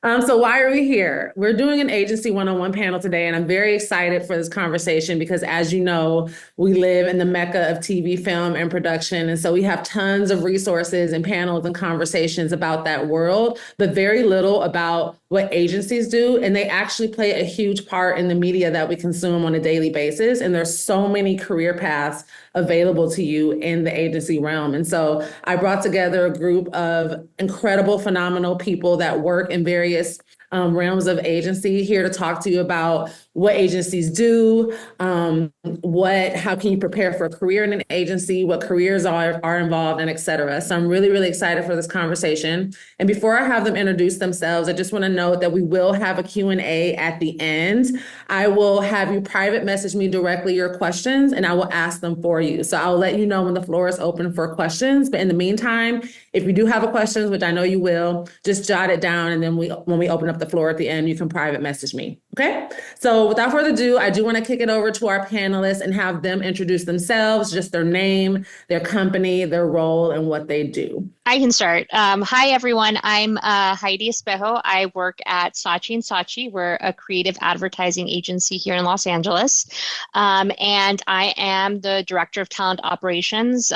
So why are we here? We're doing an agency one-on-one panel today, and I'm very excited for this conversation because, as you know, we live in the mecca of TV, film, and production. And so we have tons of resources and panels and conversations about that world, but very little about what agencies do. And they actually play a huge part in the media that we consume on a daily basis. And there's so many career paths available to you in the agency realm. And so I brought together a group of incredible, phenomenal people that work in various realms of agency here to talk to you about what agencies do, how can you prepare for a career in an agency, what careers are involved, and et cetera. So I'm really, really excited for this conversation. And before I have them introduce themselves, I just want to note that we will have a Q&A at the end. I will have you private message me directly your questions, and I will ask them for you. So I'll let you know when the floor is open for questions. But in the meantime, if you do have a question, which I know you will, just jot it down. And then when we open up the floor at the end, you can private message me. Okay. So without further ado, I do want to kick it over to our panelists and have them introduce themselves, just their name, their company, their role, and what they do. I can start. Hi, everyone. I'm Heidi Espejo. I work at Saatchi Saatchi. We're a creative advertising agency here in Los Angeles. And I am the director of talent operations.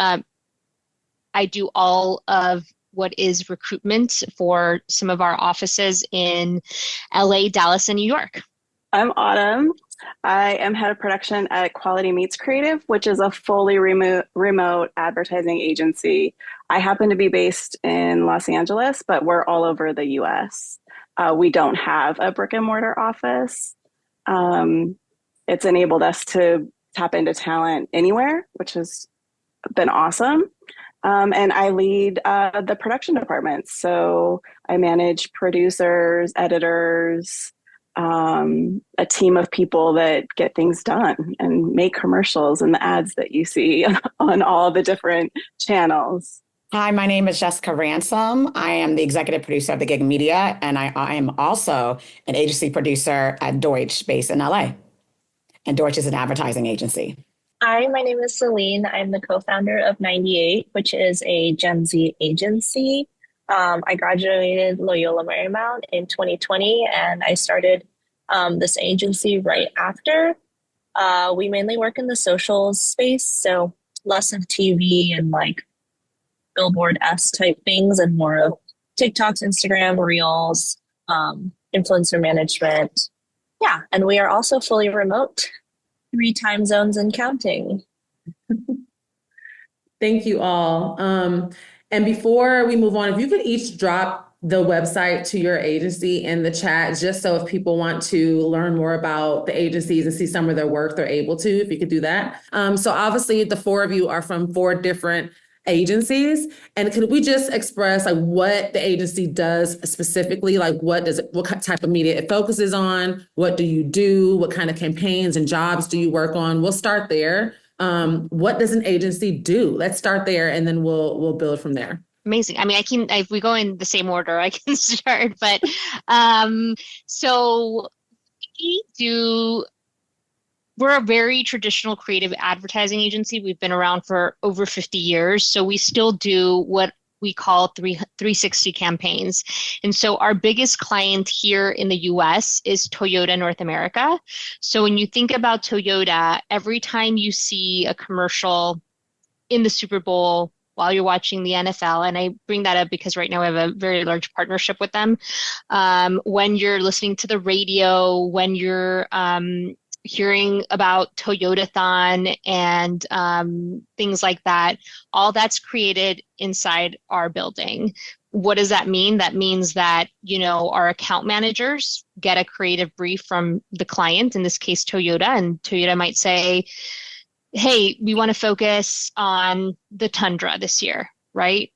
I do all of what is recruitment for some of our offices in LA, Dallas, and New York. I'm Autumn. I am head of production at Quality Meets Creative, which is a fully remote advertising agency. I happen to be based in Los Angeles, but we're all over the US. We don't have a brick and mortar office. It's enabled us to tap into talent anywhere, which has been awesome. And I lead the production department. So I manage producers, editors, a team of people that get things done and make commercials and the ads that you see on all the different channels. Hi, my name is Jessica Ransom. I am the executive producer of the Gig Media, and I am also an agency producer at Deutsch, based in LA. And Deutsch is an advertising agency. Hi, my name is Celine. I'm the co-founder of NinetyEight, which is a Gen Z agency. I graduated Loyola Marymount in 2020, and I started this agency right after. We mainly work in the social space, so less of TV and like billboard-esque type things and more of TikToks, Instagram, Reels, influencer management. Yeah, and we are also fully remote, 3 time zones and counting. Thank you all. And before we move on, if you could each drop the website to your agency in the chat, just so if people want to learn more about the agencies and see some of their work, they're able to, if you could do that. So obviously the 4 of you are from 4 different agencies. And could we just express like what the agency does specifically? Like what type of media it focuses on? What do you do? What kind of campaigns and jobs do you work on? We'll start there. What does an agency do? Let's start there and then we'll build from there. Amazing. I mean, if we go in the same order, I can start. But so we're a very traditional creative advertising agency. We've been around for over 50 years. So we still do what we call 360 campaigns. And so our biggest client here in the US is Toyota North America. So when you think about Toyota, every time you see a commercial in the Super Bowl while you're watching the NFL, and I bring that up because right now we have a very large partnership with them. When you're listening to the radio, when you're hearing about Toyotathon and things like that, all that's created inside our building. What does that mean? That means that, our account managers get a creative brief from the client, in this case, Toyota, and Toyota might say, hey, we want to focus on the Tundra this year, right?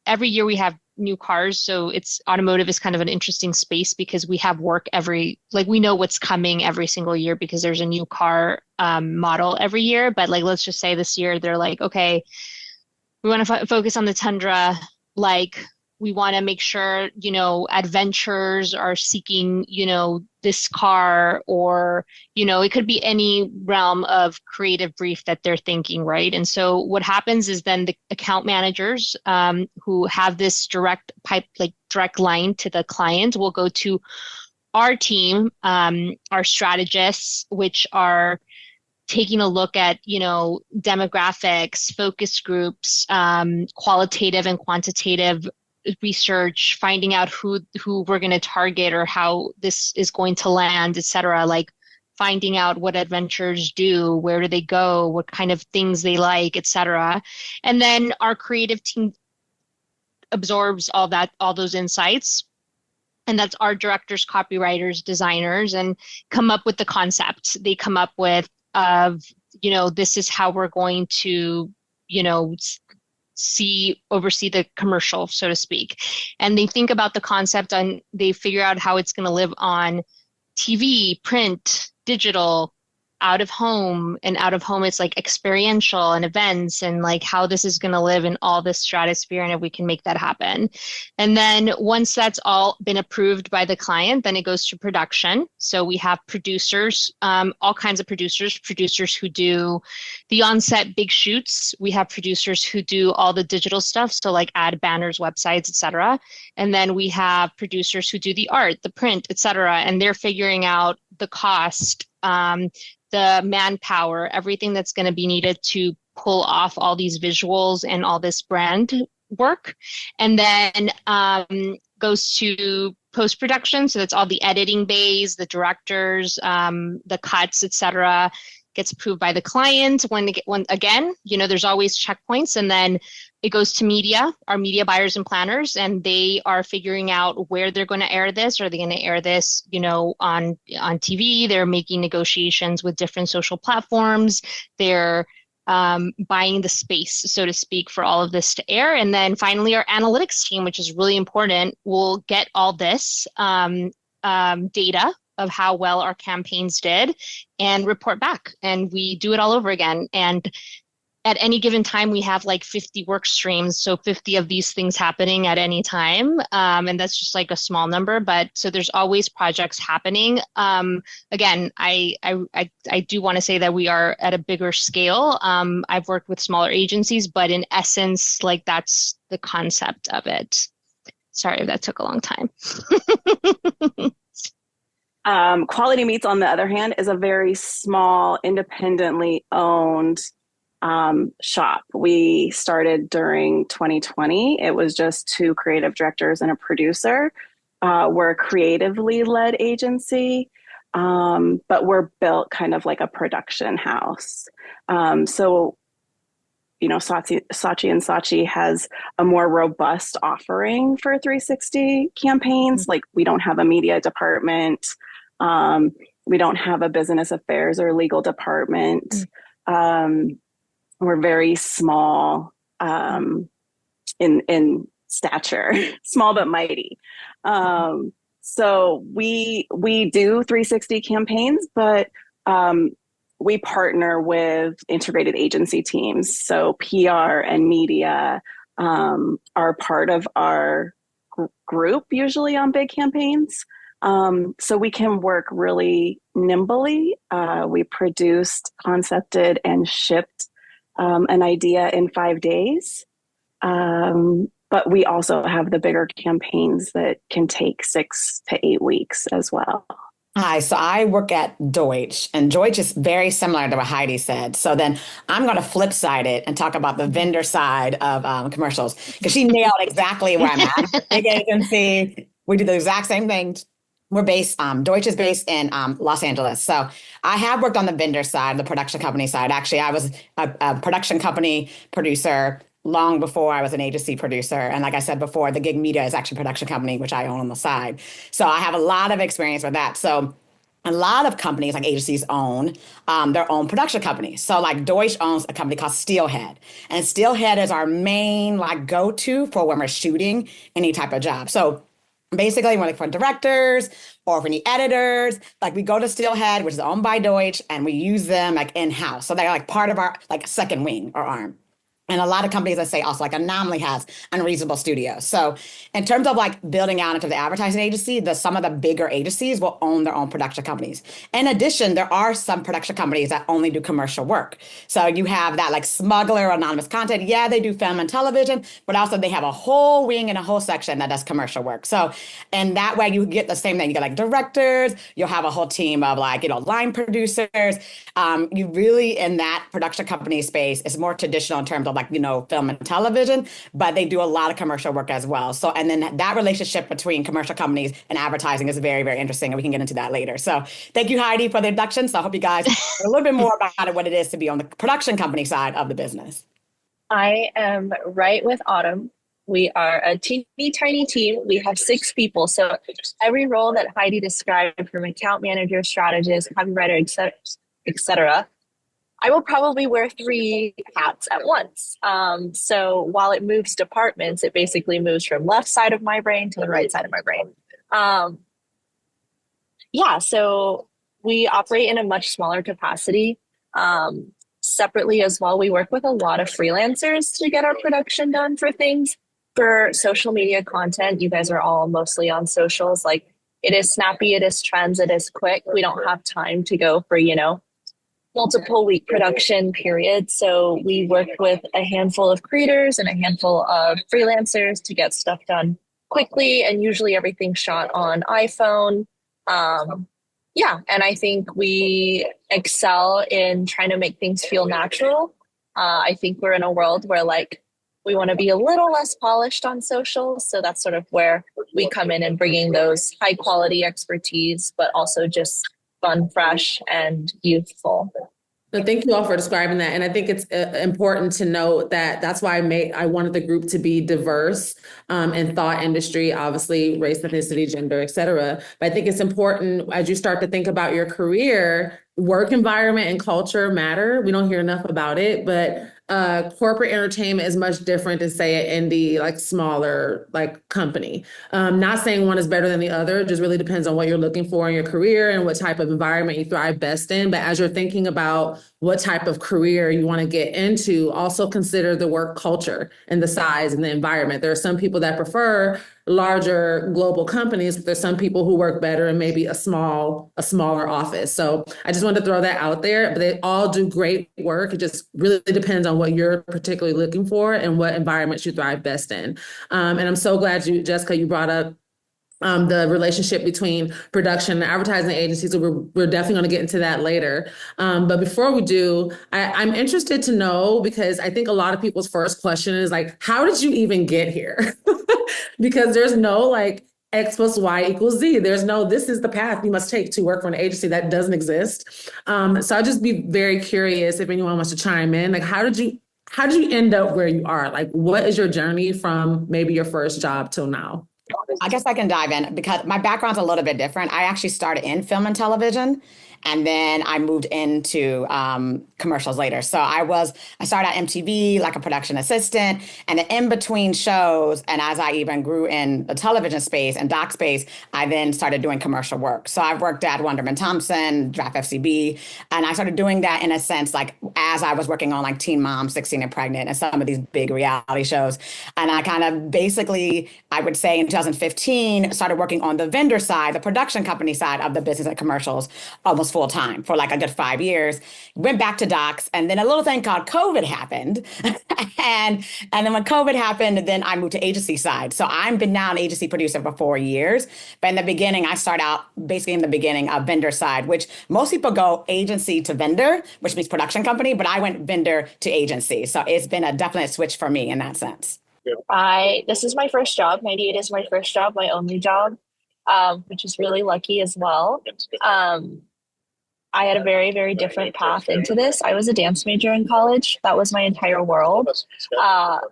Every year we have new cars. So automotive is kind of an interesting space because we have work we know what's coming every single year because there's a new car model every year. But let's just say this year, they're like, okay, we want to focus on the Tundra. we want to make sure, adventurers are seeking, this car, or, it could be any realm of creative brief that they're thinking, right? And so what happens is then the account managers who have this direct line to the client will go to our team, our strategists, which are taking a look at, demographics, focus groups, qualitative and quantitative research, finding out who we're going to target or how this is going to land, et cetera, like finding out what adventurers do, where do they go, what kind of things they like, et cetera. And then our creative team absorbs all those insights. And that's our directors, copywriters, designers, and come up with the concept. They come up with this is how we're going to, oversee the commercial, so to speak. And they think about the concept and they figure out how it's going to live on TV, print, digital, out of home. And out of home, it's like experiential and events, and like how this is going to live in all this stratosphere, and if we can make that happen. And then once that's all been approved by the client, then it goes to production. So we have producers, all kinds of producers who do the on-set big shoots. We have producers who do all the digital stuff, so like ad banners, websites, et cetera. And then we have producers who do the art, the print, et cetera. And they're figuring out the cost, the manpower, everything that's going to be needed to pull off all these visuals and all this brand work. And then goes to post-production. So that's all the editing bays, the directors, the cuts, et cetera, gets approved by the client. When again, there's always checkpoints. And then it goes to media, our media buyers and planners, and they are figuring out where they're going to air this. Are they going to air this, on TV? They're making negotiations with different social platforms. They're buying the space, so to speak, for all of this to air. And then finally, our analytics team, which is really important, will get all this data of how well our campaigns did and report back. And we do it all over again. And at any given time, we have like 50 work streams. So 50 of these things happening at any time. And that's just like a small number, but so there's always projects happening. Again, I do want to say that we are at a bigger scale. I've worked with smaller agencies, but in essence, like that's the concept of it. Sorry if that took a long time. Quality Meats, on the other hand, is a very small, independently owned shop. We started during 2020. It was just 2 creative directors and a producer. We're a creatively led agency, but we're built kind of like a production house. So, Saatchi Saatchi has a more robust offering for 360 campaigns. Like, we don't have a media department. We don't have a business affairs or legal department. We're very small in stature, small but mighty. So we do 360 campaigns, but we partner with integrated agency teams. So PR and media are part of our group, usually on big campaigns. So we can work really nimbly. We produced, concepted, and shipped an idea in 5 days. But we also have the bigger campaigns that can take 6 to 8 weeks as well. Hi, so I work at Deutsch, and Deutsch is very similar to what Heidi said. So then I'm going to flip side it and talk about the vendor side of commercials, because she nailed exactly where I'm at. Big agency, we do the exact same things. We're based, Deutsch is based in Los Angeles. So I have worked on the vendor side, the production company side. Actually, I was a production company producer long before I was an agency producer. And like I said before, the gig media is actually a production company, which I own on the side. So I have a lot of experience with that. So a lot of companies, like agencies, own their own production companies. So like Deutsch owns a company called Steelhead. And Steelhead is our main like go-to for when we're shooting any type of job. So basically, we're looking for directors or for any editors. Like, we go to Steelhead, which is owned by Deutsch, and we use them like in-house. So they're like part of our like second wing or arm. And a lot of companies, I say also like Anomaly has unreasonable studios. So in terms of like building out into the advertising agency, some of the bigger agencies will own their own production companies. In addition, there are some production companies that only do commercial work. So you have that like Smuggler, anonymous content. Yeah, they do film and television, but also they have a whole wing and a whole section that does commercial work. So, and that way you get the same thing. You get like directors, you'll have a whole team of like, line producers. You really, in that production company space, is more traditional in terms of like, film and television, but they do a lot of commercial work as well. So, and then that relationship between commercial companies and advertising is very, very interesting. And we can get into that later. So thank you, Heidi, for the introduction. So I hope you guys know a little bit more about what it is to be on the production company side of the business. I am right with Autumn. We are a teeny tiny team. We have 6 people. So every role that Heidi described, from account manager, strategist, copywriter, etc., I will probably wear 3 hats at once. So while it moves departments, it basically moves from left side of my brain to the right side of my brain. So we operate in a much smaller capacity. Separately as well, we work with a lot of freelancers to get our production done for things. For social media content, you guys are all mostly on socials. Like, it is snappy, it is trends, it is quick. We don't have time to go for, multiple week production period. So we work with a handful of creators and a handful of freelancers to get stuff done quickly, and usually everything's shot on iPhone. And I think we excel in trying to make things feel natural. I think we're in a world where we want to be a little less polished on social. So that's sort of where we come in and bringing those high quality expertise, but also just fun, fresh, and youthful. So thank you all for describing that. And I think it's important to note that that's why I wanted the group to be diverse in thought industry, obviously race, ethnicity, gender, et cetera. But I think it's important as you start to think about your career, work environment and culture matter. We don't hear enough about it, but corporate entertainment is much different than, say, an indie, smaller, company. Not saying one is better than the other. It just really depends on what you're looking for in your career and what type of environment you thrive best in. But as you're thinking about what type of career you want to get into, also consider the work culture and the size and the environment. There are some people that prefer larger global companies, but there's some people who work better in maybe a smaller office. So I just wanted to throw that out there, but they all do great work. It just really depends on what you're particularly looking for and what environments you thrive best in. And I'm so glad Jessica, you brought up the relationship between production and advertising agencies. So we're definitely going to get into that later. But before we do, I'm interested to know, because I think a lot of people's first question is how did you even get here? Because there's no X plus Y equals Z. There's no, this is the path you must take to work for an agency. That doesn't exist. So I'd just be very curious if anyone wants to chime in. How did you end up where you are? What is your journey from maybe your first job till now? I guess I can dive in because my background's a little bit different. I actually started in film and television, and then I moved into commercials later. So I started at MTV like a production assistant, and then in between shows, and as I even grew in the television space and doc space, I then started doing commercial work. So I've worked at Wonderman Thompson, Draft FCB, and I started doing that in a sense, as I was working on Teen Mom, 16 and Pregnant, and some of these big reality shows. And I kind of basically, I would say in 2015, started working on the vendor side, the production company side of the business at commercials, almost full time for a good 5 years. Went back to docs, and then a little thing called COVID happened. and then when COVID happened, then I moved to agency side. So I've been now an agency producer for 4 years. But in the beginning, I started out basically in the beginning of vendor side, which most people go agency to vendor, which means production company, but I went vendor to agency. So it's been a definite switch for me in that sense. This is my first job. 98 is my first job, my only job, which is really lucky as well. I had a very, very different path into this. I was a dance major in college. That was my entire world.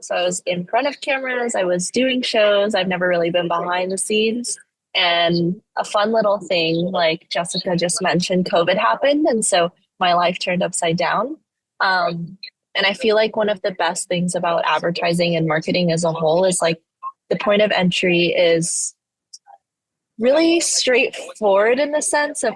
So I was in front of cameras. I was doing shows. I've never really been behind the scenes. And a fun little thing, like Jessica just mentioned, COVID happened. And so my life turned upside down. And I feel like one of the best things about advertising and marketing as a whole is the point of entry is really straightforward in the sense of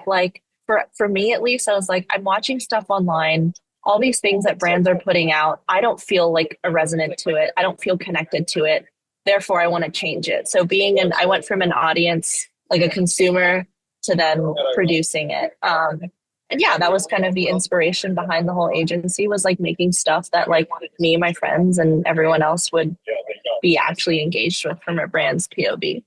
for me at least, I was I'm watching stuff online. all these things that brands are putting out, I don't feel like a resonant to it. I don't feel connected to it. Therefore, I want to change it. So I went from an audience, like a consumer, to then producing it. And yeah, that was kind of the inspiration behind the whole agency, was like making stuff that like me, my friends, and everyone else would be actually engaged with from a brand's POV.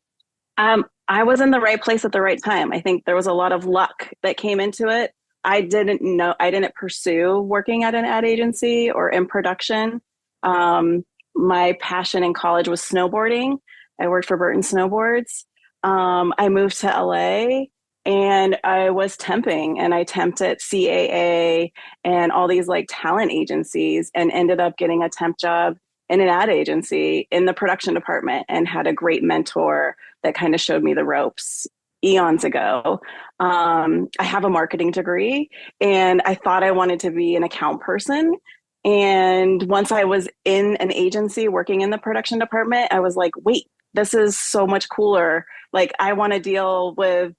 I was in the right place at the right time. I think there was a lot of luck that came into it. I didn't pursue working at an ad agency or in production. My passion in college was snowboarding. I worked for Burton Snowboards. I moved to LA and I was temping, and I temped at CAA and all these like talent agencies, and ended up getting a temp job in an ad agency in the production department, and had a great mentor that kind of showed me the ropes eons ago. I have a marketing degree, and I thought I wanted to be an account person. And once I was in an agency working in the production department, I was like, wait, this is so much cooler. Like, I want to deal with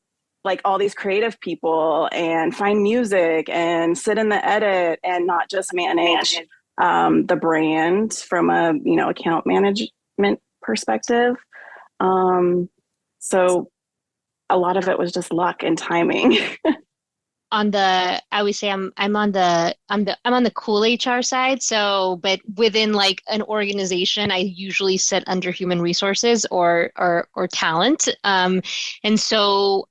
like all these creative people and find music and sit in the edit and not just manage the brand from a, account management perspective. So a lot of it was just luck and timing. I would say I'm on the cool HR side. So, but within like an organization, I usually sit under human resources or talent. And so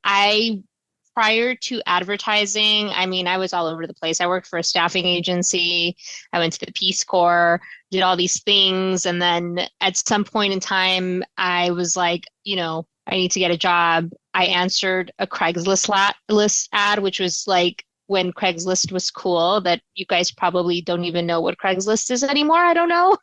prior to advertising, I mean, I was all over the place. I worked for a staffing agency. I went to the Peace Corps, did all these things. And then at some point in time, I was like, I need to get a job. I answered a Craigslist list ad, which was like when Craigslist was cool, that you guys probably don't even know what Craigslist is anymore. I don't know.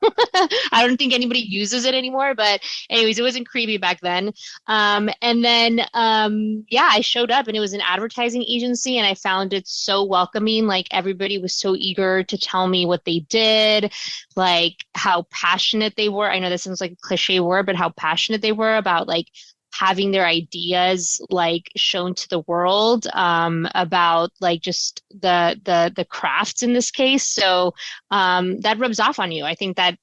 I don't think anybody uses it anymore, but anyways, it wasn't creepy back then. And then, I showed up, and it was an advertising agency, and I found it so welcoming. Like, everybody was so eager to tell me what they did, like how passionate they were. I know this sounds like a cliche word, but how passionate they were about like having their ideas like shown to the world, about like just the crafts in this case. So that rubs off on you. I think that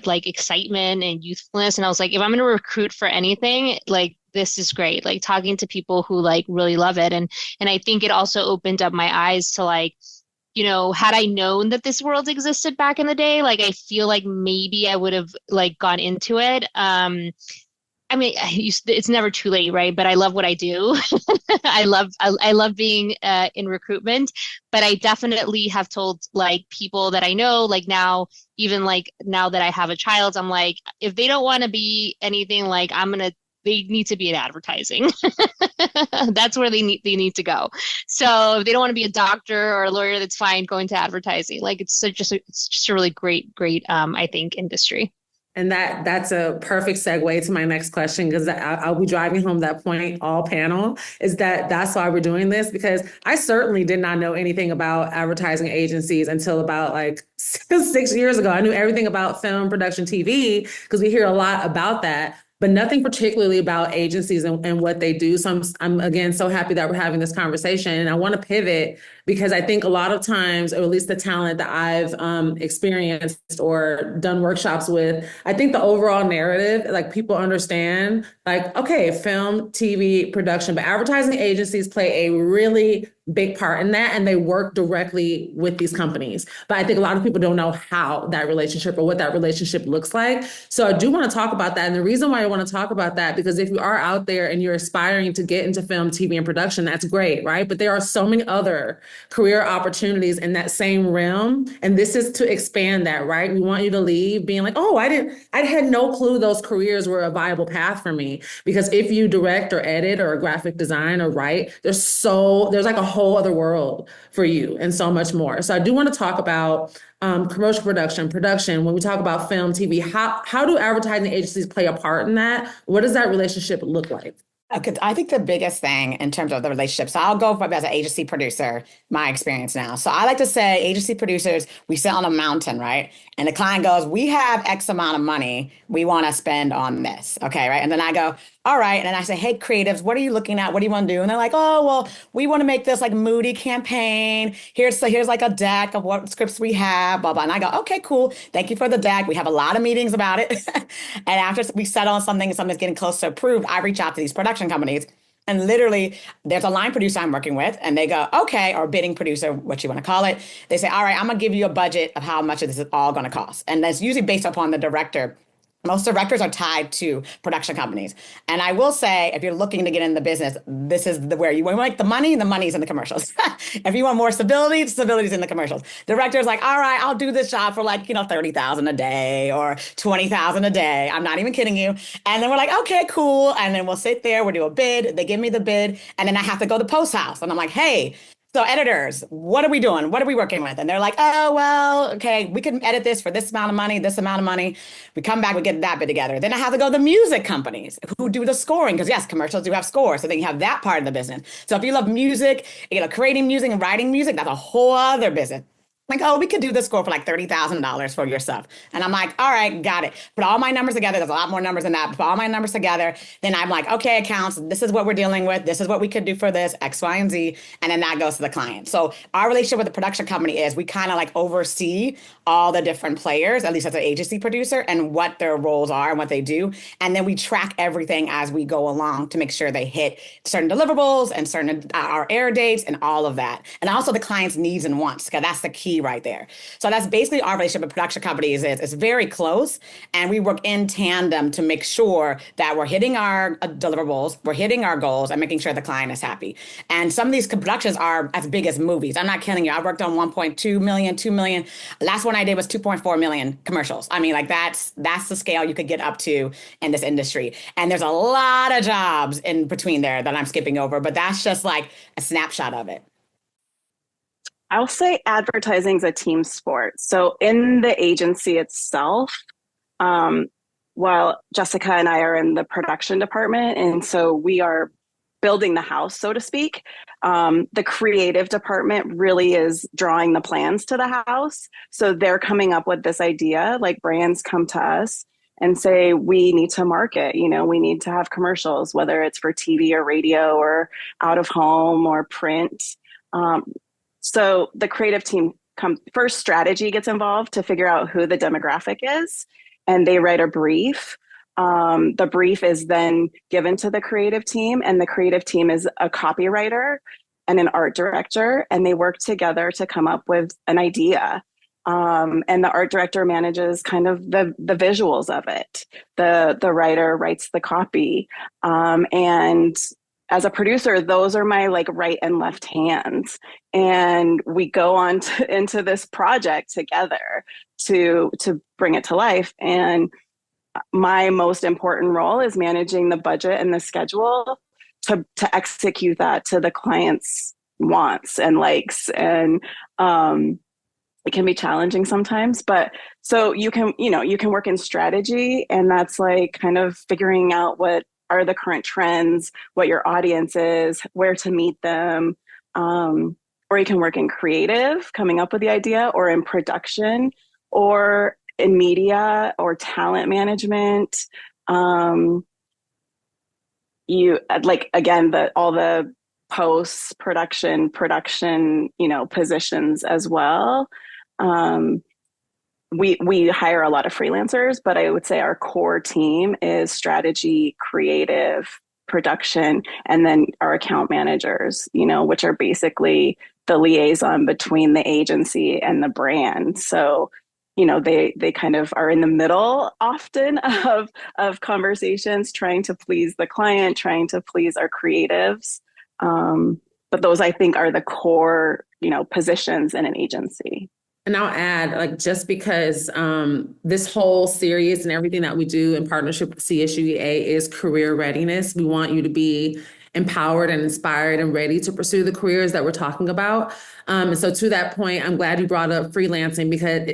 like excitement and youthfulness. And I was like, if I'm going to recruit for anything, like this is great. Like talking to people who like really love it. And I think it also opened up my eyes to like, had I known that this world existed back in the day, like I feel like maybe I would have like gone into it. I mean, it's never too late, right? But I love what I do. I love being in recruitment, but I definitely have told like people that I know, like now, even like now that I have a child, I'm like, if they don't want to be anything, like they need to be in advertising. That's where they need to go. So if they don't want to be a doctor or a lawyer, that's fine going to advertising. Like it's just a really great, I think, industry. And that's a perfect segue to my next question, because I'll be driving home that point all panel, is that's why we're doing this, because I certainly did not know anything about advertising agencies until about like 6 years ago. I knew everything about film production, TV, because we hear a lot about that, but nothing particularly about agencies and what they do. So I'm again so happy that we're having this conversation. And I want to pivot, because I think a lot of times, or at least the talent that I've experienced or done workshops with, I think the overall narrative, like people understand, like, okay, film, TV, production, but advertising agencies play a really big part in that, and they work directly with these companies. But I think a lot of people don't know how that relationship or what that relationship looks like. So I do want to talk about that. And the reason why I want to talk about that, because if you are out there and you're aspiring to get into film, TV, and production, that's great, right? But there are so many other career opportunities in that same realm. And this is to expand that, right? We want you to leave being like, oh, I had no clue those careers were a viable path for me. Because if you direct or edit or graphic design or write, there's like a whole other world for you and so much more. So I do want to talk about commercial production. When we talk about film, TV, how do advertising agencies play a part in that? What does that relationship look like? I think the biggest thing in terms of the relationship, so I'll go as an agency producer, my experience now. So I like to say agency producers, we sit on a mountain, right? And the client goes, we have X amount of money we want to spend on this. Okay, right? And then I go, all right. And then I say, hey, creatives, what are you looking at? What do you want to do? And they're like, oh, well, we want to make this like moody campaign. Here's like a deck of what scripts we have, blah, blah. And I go, okay, cool. Thank you for the deck. We have a lot of meetings about it. And after we settle on something and something's getting close to approved, I reach out to these production companies. And literally, there's a line producer I'm working with, and they go, okay, or bidding producer, what you want to call it. They say, all right, I'm going to give you a budget of how much of this is all going to cost. And that's usually based upon the director. Most directors are tied to production companies. And I will say, if you're looking to get in the business, this is where you want to make the money's in the commercials. If you want more stability, stability's in the commercials. Director's like, all right, I'll do this job for like, 30,000 a day or 20,000 a day. I'm not even kidding you. And then we're like, okay, cool. And then we'll sit there, we'll do a bid. They give me the bid. And then I have to go to the post house. And I'm like, hey, so editors, what are we doing? What are we working with? And they're like, oh, well, okay, we can edit this for this amount of money, this amount of money. We come back, we get that bit together. Then I have to go to the music companies who do the scoring, because yes, commercials do have scores. So then you have that part of the business. So if you love music, creating music and writing music, that's a whole other business. Like, oh, we could do this score for like $30,000 for your stuff. And I'm like, all right, got it. Put all my numbers together. There's a lot more numbers than that. Put all my numbers together. Then I'm like, okay, accounts, this is what we're dealing with. This is what we could do for this, X, Y, and Z. And then that goes to the client. So our relationship with the production company is we kind of like oversee all the different players, at least as an agency producer, and what their roles are and what they do. And then we track everything as we go along to make sure they hit certain deliverables and certain our air dates and all of that. And also the client's needs and wants, because that's the key right there. So that's basically our relationship with production companies. It's very close, and we work in tandem to make sure that we're hitting our deliverables, we're hitting our goals, and making sure the client is happy. And some of these productions are as big as movies. I'm not kidding you. I worked on 1.2 million, 2 million. Last one I did was 2.4 million commercials. I mean, like that's the scale you could get up to in this industry. And there's a lot of jobs in between there that I'm skipping over, but that's just like a snapshot of it. I'll say advertising is a team sport. So in the agency itself, while Jessica and I are in the production department, and so we are building the house, so to speak, the creative department really is drawing the plans to the house. So they're coming up with this idea, like brands come to us and say, we need to market, we need to have commercials, whether it's for TV or radio or out of home or print. So the creative team first, strategy gets involved to figure out who the demographic is, and they write a brief. The brief is then given to the creative team, and the creative team is a copywriter and an art director, and they work together to come up with an idea. And the art director manages kind of the visuals of it. The writer writes the copy, and as a producer, those are my like right and left hands. And we go on into this project together to bring it to life. And my most important role is managing the budget and the schedule to execute that to the client's wants and likes. And it can be challenging sometimes, but so you can work in strategy, and that's like kind of figuring out what are the current trends, what your audience is, where to meet them. Or you can work in creative, coming up with the idea, or in production, or in media or talent management. You like, again, all the post-production, positions as well. We hire a lot of freelancers, but I would say our core team is strategy, creative, production, and then our account managers, which are basically the liaison between the agency and the brand. So, they kind of are in the middle often of conversations, trying to please the client, trying to please our creatives. But those, I think, are the core, positions in an agency. And I'll add, like, just because this whole series and everything that we do in partnership with CSUEA is career readiness. We want you to be empowered and inspired and ready to pursue the careers that we're talking about. And so to that point, I'm glad you brought up freelancing, because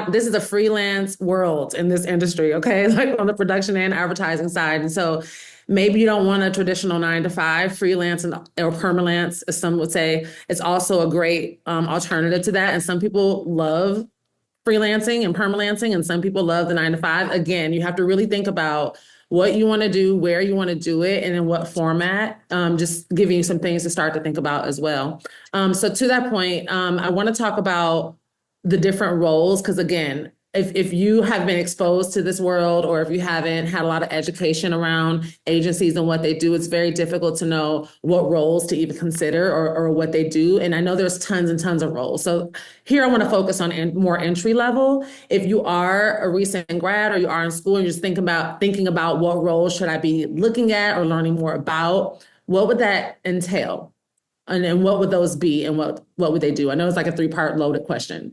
this is a freelance world in this industry, okay? Like on the production and advertising side. And so maybe you don't want a traditional 9-to-5 freelance or permalance, as some would say. It's also a great alternative to that. And some people love freelancing and permalancing, and some people love the 9-to-5. Again, you have to really think about what you want to do, where you want to do it, and in what format. Just giving you some things to start to think about as well. So to that point, I want to talk about the different roles, because again, if you have been exposed to this world, or if you haven't had a lot of education around agencies and what they do, it's very difficult to know what roles to even consider, or what they do. And I know there's tons and tons of roles. So here I want to focus on more entry level. If you are a recent grad, or you are in school and you're just thinking about what roles should I be looking at or learning more about, what would that entail? And what would those be, and what would they do? I know it's like a 3-part loaded question,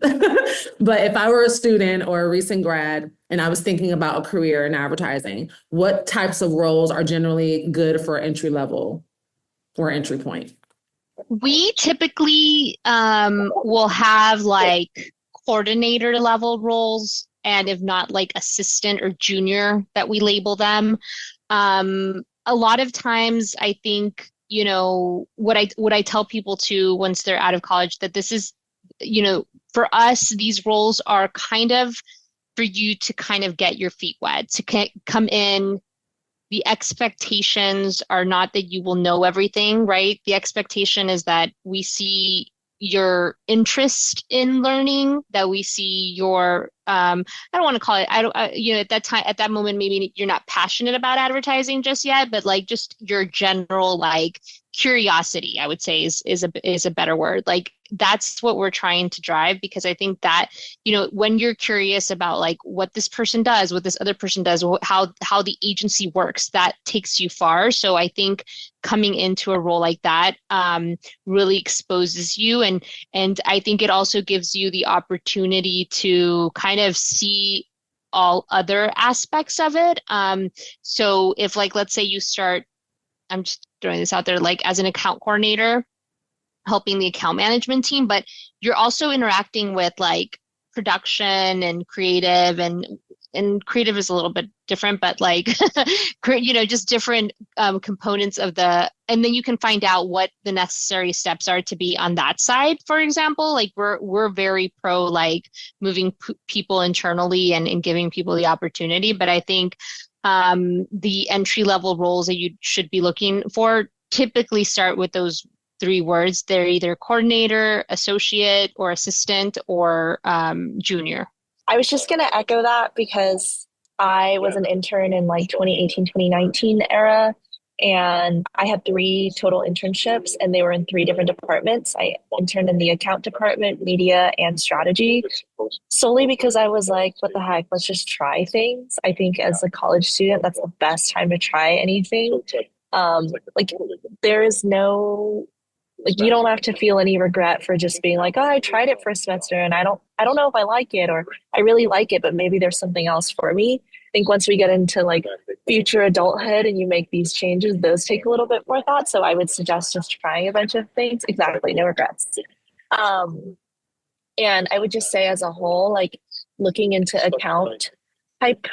but if I were a student or a recent grad and I was thinking about a career in advertising, what types of roles are generally good for entry level or entry point? We typically will have like coordinator level roles, and if not, like assistant or junior that we label them. A lot of times I think, what I tell people too once they're out of college, that this is, for us, these roles are kind of for you to kind of get your feet wet, to come in. The expectations are not that you will know everything, right? The expectation is that we see your interest in learning, that we see your, I don't want to call it, at that moment, maybe you're not passionate about advertising just yet, but like just your general like curiosity, I would say is a better word. Like that's what we're trying to drive, because I think that, when you're curious about like what this person does, what this other person does, how the agency works, that takes you far. So I think coming into a role like that really exposes you. And I think it also gives you the opportunity to kind of see all other aspects of it. So if like, let's say you start, I'm just throwing this out there, like as an account coordinator, helping the account management team, but you're also interacting with like production and creative, and creative is a little bit different, but like, just different components of and then you can find out what the necessary steps are to be on that side. For example, like we're very pro like moving people internally and giving people the opportunity. But I think the entry level roles that you should be looking for typically start with those 3 words. They're either coordinator, associate, or assistant, or junior. I was just going to echo that, because I was an intern in like 2018, 2019 era, and I had 3 total internships, and they were in 3 different departments. I interned in the account department, media, and strategy, solely because I was like, what the heck, let's just try things. I think as a college student, that's the best time to try anything. Like there is no, like you don't have to feel any regret for just being like, oh, I tried it for a semester and I don't know if I like it, or I really like it, but maybe there's something else for me. I think once we get into like future adulthood and you make these changes, those take a little bit more thought. So I would suggest just trying a bunch of things. Exactly. No regrets. And I would just say as a whole, like looking into account type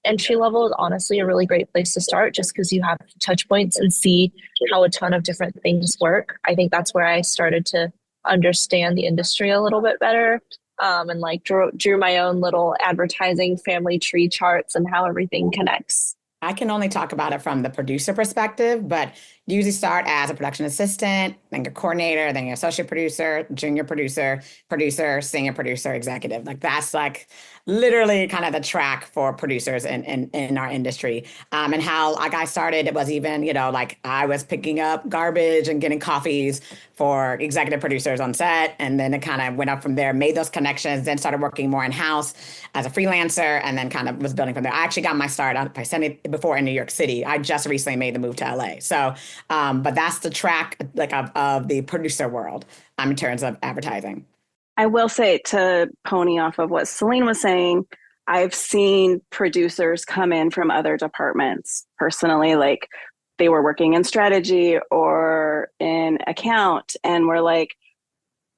entry level is honestly a really great place to start, just because you have touch points and see how a ton of different things work. I think that's where I started to understand the industry a little bit better, and like drew my own little advertising family tree charts and how everything connects. I can only talk about it from the producer perspective, but you usually start as a production assistant, then your coordinator, then your associate producer, junior producer, senior producer, executive. Like that's like literally kind of the track for producers in our industry. And how like I started, it was even, like I was picking up garbage and getting coffees for executive producers on set. And then it kind of went up from there, made those connections, then started working more in-house as a freelancer, and then kind of was building from there. I actually got my start, I said it before, in New York City. I just recently made the move to LA. So, but that's the track like of the producer world in terms of advertising. I will say, to pony off of what Celine was saying, I've seen producers come in from other departments personally, like they were working in strategy or in account, and were like,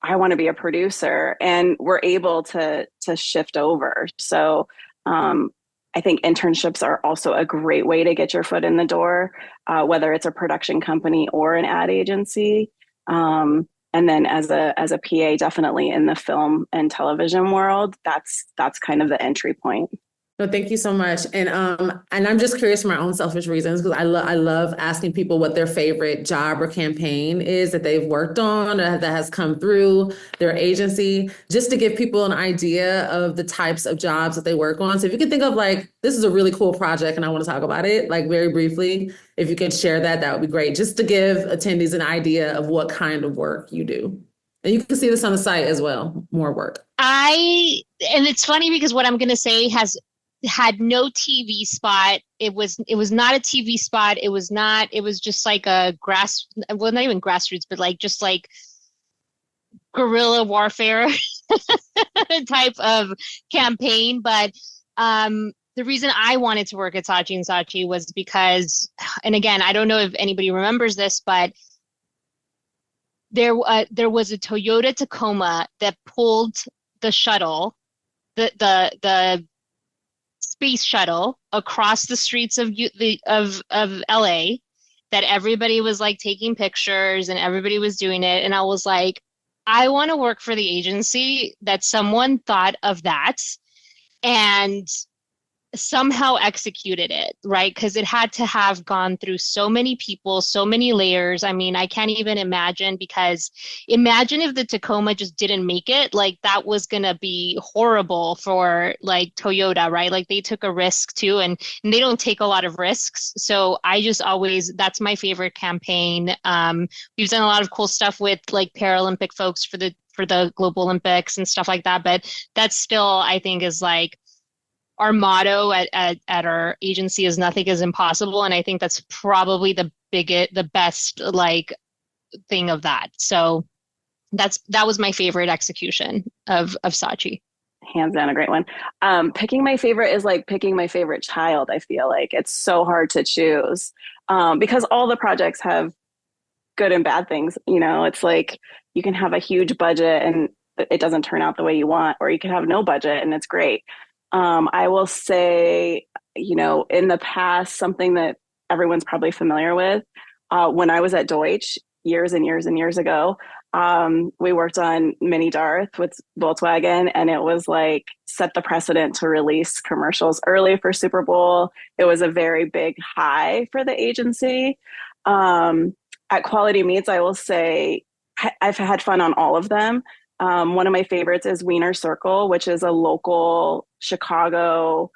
I want to be a producer, and we're able to shift over. So I think internships are also a great way to get your foot in the door, whether it's a production company or an ad agency. And then as a PA, definitely in the film and television world, that's kind of the entry point. No, thank you so much. And I'm just curious for my own selfish reasons because I love asking people what their favorite job or campaign is that they've worked on or that has come through their agency, just to give people an idea of the types of jobs that they work on. So if you can think of like, this is a really cool project and I want to talk about it, like very briefly, if you could share that, that would be great, just to give attendees an idea of what kind of work you do. And you can see this on the site as well, more work. And it's funny because what I'm going to say has had no TV spot. It was not a TV spot. It was just like a well, not even grassroots, but like just like guerrilla warfare type of campaign. But the reason I wanted to work at Saatchi and Saatchi was because, and again, I don't know if anybody remembers this, but there was a Toyota Tacoma that pulled the shuttle, the space shuttle across the streets of LA, that everybody was like taking pictures and everybody was doing it. And I was like, I want to work for the agency that someone thought of that and somehow executed it, right? Because it had to have gone through so many people, so many layers. I mean, I can't even imagine, because imagine if the Tacoma just didn't make it, like that was going to be horrible for like Toyota, right? Like they took a risk too, and they don't take a lot of risks. So I just always, that's my favorite campaign. We've done a lot of cool stuff with like Paralympic folks for the Global Olympics and stuff like that. But that still, I think, is like, our motto at our agency is nothing is impossible. And I think that's probably the best like thing of that. So that was my favorite execution of Saatchi. Hands down a great one. Picking my favorite is like picking my favorite child. I feel like it's so hard to choose because all the projects have good and bad things. You know, it's like you can have a huge budget and it doesn't turn out the way you want, or you can have no budget and it's great. I will say, you know, in the past, something that everyone's probably familiar with, when I was at Deutsch years and years and years ago, we worked on Mini Darth with Volkswagen, and it was like set the precedent to release commercials early for Super Bowl. It was a very big high for the agency. At Quality Meats, I will say I've had fun on all of them. One of my favorites is Wiener Circle, which is a local Chicago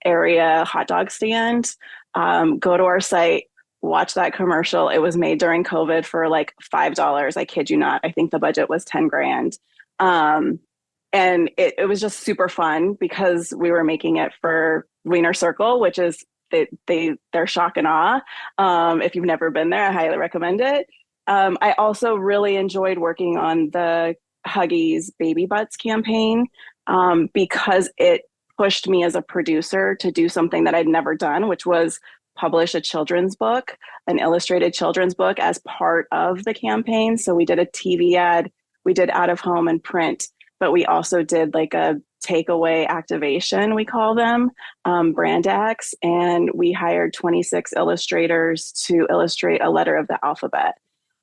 area hot dog stand. Go to our site, watch that commercial. It was made during COVID for like $5. I kid you not. I think the budget was 10 grand. And it was just super fun because we were making it for Wiener Circle, which is they're shock and awe. If you've never been there, I highly recommend it. I also really enjoyed working on the Huggies Baby Butts campaign because it pushed me as a producer to do something that I'd never done, which was publish a children's book, an illustrated children's book as part of the campaign. So we did a TV ad, we did out of home and print, but we also did like a takeaway activation, we call them, brand acts. And we hired 26 illustrators to illustrate a letter of the alphabet.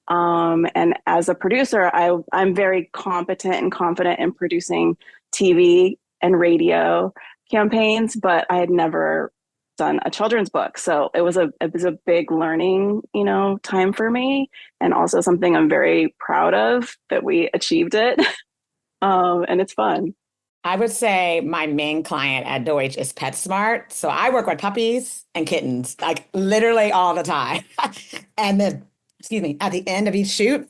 And as a producer, I'm very competent and confident in producing TV and radio campaigns, but I had never done a children's book. So it was a big learning, you know, time for me, and also something I'm very proud of that we achieved it. And it's fun. I would say my main client at Deutsch is PetSmart. So I work with puppies and kittens, like literally all the time. And then, excuse me, at the end of each shoot,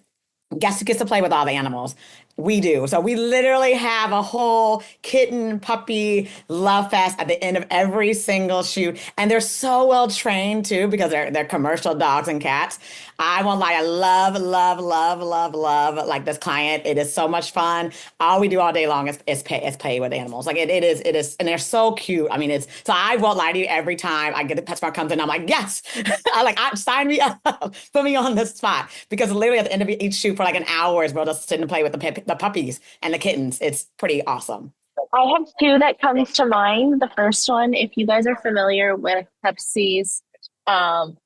guess who gets to play with all the animals? We do. So we literally have a whole kitten puppy love fest at the end of every single shoot. And they're so well trained too, because they're commercial dogs and cats. I won't lie. I love like this client. It is so much fun. All we do all day long is play with animals. Like it is, and they're so cute. I mean, so I won't lie to you. Every time I get the PetSmart comes in, I'm like, yes, sign me up, put me on this spot, because literally at the end of each shoot for like an hour, we'll just sit and play with the puppies and the kittens. It's pretty awesome. I have two that comes to mind. The first one, if you guys are familiar with Pepsi's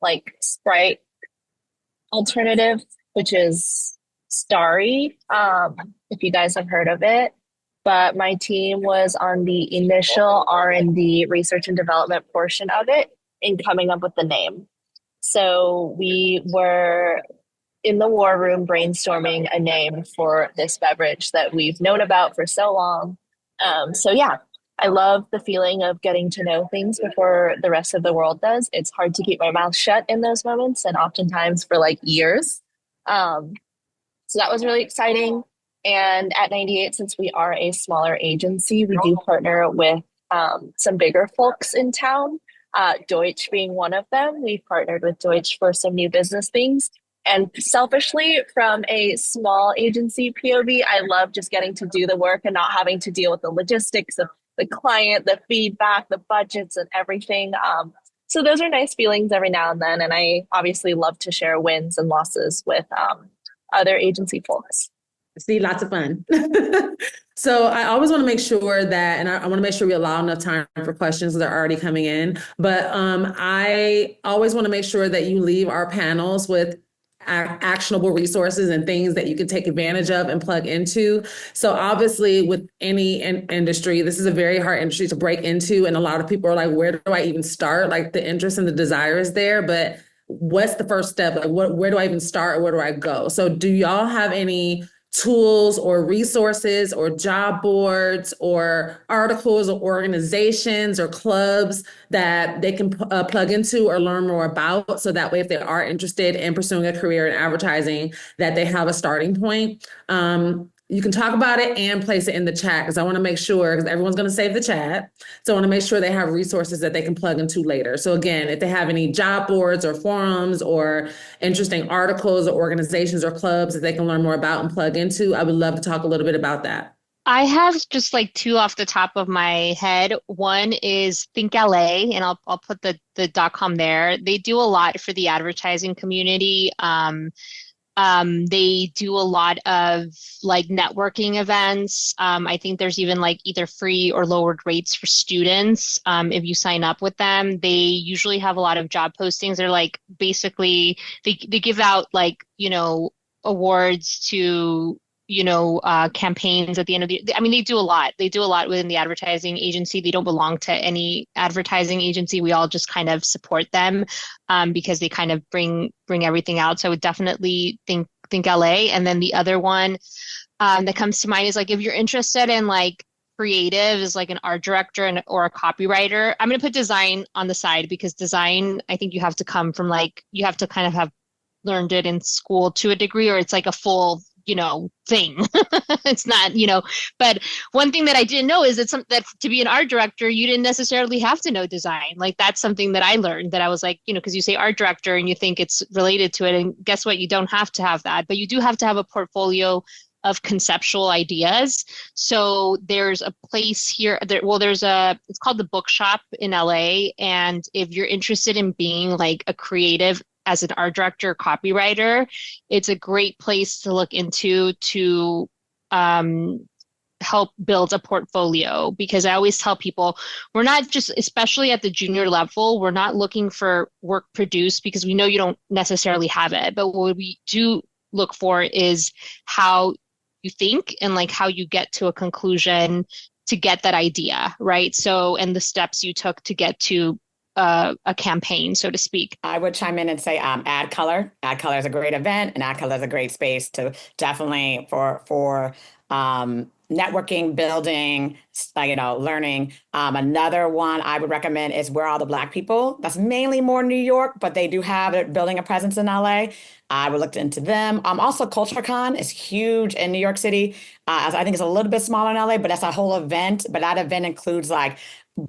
like Sprite alternative, which is Starry, if you guys have heard of it. but my team was on the initial R&D research and development portion of it in coming up with the name. So we were in the war room brainstorming a name for this beverage that we've known about for so long. So yeah, I love the feeling of getting to know things before the rest of the world does. It's hard to keep my mouth shut in those moments, and oftentimes for like years. So that was really exciting. And at 98, since we are a smaller agency, we do partner with some bigger folks in town, Deutsch being one of them. We've partnered with Deutsch for some new business things. And selfishly, from a small agency POV, I love just getting to do the work and not having to deal with the logistics of the client, the feedback, the budgets, and everything. So those are nice feelings every now and then. And I obviously love to share wins and losses with other agency folks. See, lots of fun. So I always want to make sure that, and I want to make sure we allow enough time for questions that are already coming in. But I always want to make sure that you leave our panels with actionable resources and things that you can take advantage of and plug into. So obviously with any industry, this is a very hard industry to break into. And a lot of people are like, where do I even start? Like the interest and the desire is there, but what's the first step? Like where do I even start? Or where do I go? So do y'all have any tools or resources or job boards or articles or organizations or clubs that they can plug into or learn more about, so that way if they are interested in pursuing a career in advertising, that they have a starting point? You can talk about it and place it in the chat, because I want to make sure, because everyone's going to save the chat. So I want to make sure they have resources that they can plug into later. So again, if they have any job boards or forums or interesting articles or organizations or clubs that they can learn more about and plug into, I would love to talk a little bit about that. I have just like two off the top of my head. One is Think LA, and I'll put the .com there. They do a lot for the advertising community. They do a lot of like networking events. I think there's even like either free or lowered rates for students if you sign up with them. They usually have a lot of job postings. They're like basically they give out like, awards to campaigns at the end of I mean, they do a lot. They do a lot within the advertising agency. They don't belong to any advertising agency. We all just kind of support them because they kind of bring everything out. So I would definitely think LA. And then the other one that comes to mind is like, if you're interested in like creative as like an art director or a copywriter, I'm going to put design on the side, because design, I think you have to come from like, you have to kind of have learned it in school to a degree, or it's like a full thing. It's not, but one thing that I didn't know is that to be an art director, you didn't necessarily have to know design. Like that's something that I learned, that I was like, because you say art director and you think it's related to it. And guess what? You don't have to have that, but you do have to have a portfolio of conceptual ideas. So there's a place here it's called the Bookshop in LA. And if you're interested in being like a creative as an art director or copywriter, it's a great place to look into to help build a portfolio. Because I always tell people, we're not just, especially at the junior level, we're not looking for work produced because we know you don't necessarily have it. But what we do look for is how you think and like how you get to a conclusion to get that idea, right? So, and the steps you took to get to a campaign, so to speak. I would chime in and say Ad Color. Ad Color is a great event, and Ad Color is a great space to definitely for networking, building, learning. Another one I would recommend is Where Are the Black People? That's mainly more New York, but they do have it building a presence in LA. I would look into them. Also, CultureCon is huge in New York City. I think it's a little bit smaller in LA, but that's a whole event. But that event includes like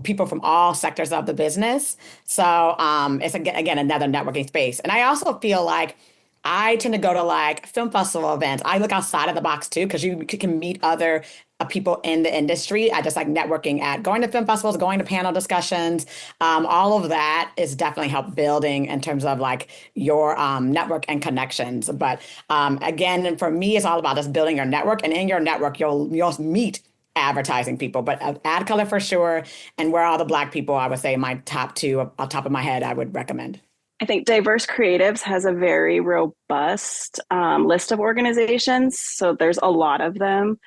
people from all sectors of the business. So it's again another networking space. And I also feel like I tend to go to like film festival events. I look outside of the box too, because you can meet other people in the industry. I just like networking at going to film festivals, going to panel discussions. All of that is definitely help building in terms of like your network and connections. But again, for me, it's all about just building your network, and in your network, you'll meet advertising people. But Ad Color for sure, and Where Are the Black People, I would say my top two off top of my head I would recommend. I think Diverse Creatives has a very robust list of organizations. So there's a lot of them.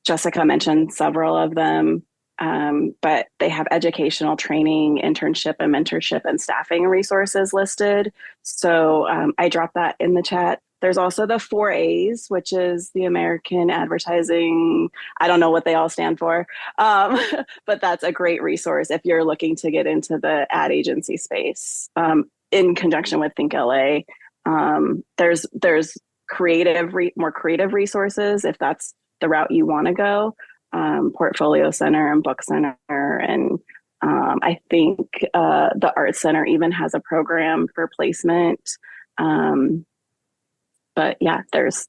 Jessica mentioned several of them, but they have educational training, internship and mentorship and staffing resources listed. So I dropped that in the chat. There's also the 4As, which is the American Advertising. I don't know what they all stand for, but that's a great resource if you're looking to get into the ad agency space. In conjunction with Think LA, there's more creative resources if that's the route you want to go. Portfolio Center and Book Center, and I think the Art Center even has a program for placement. But yeah, there's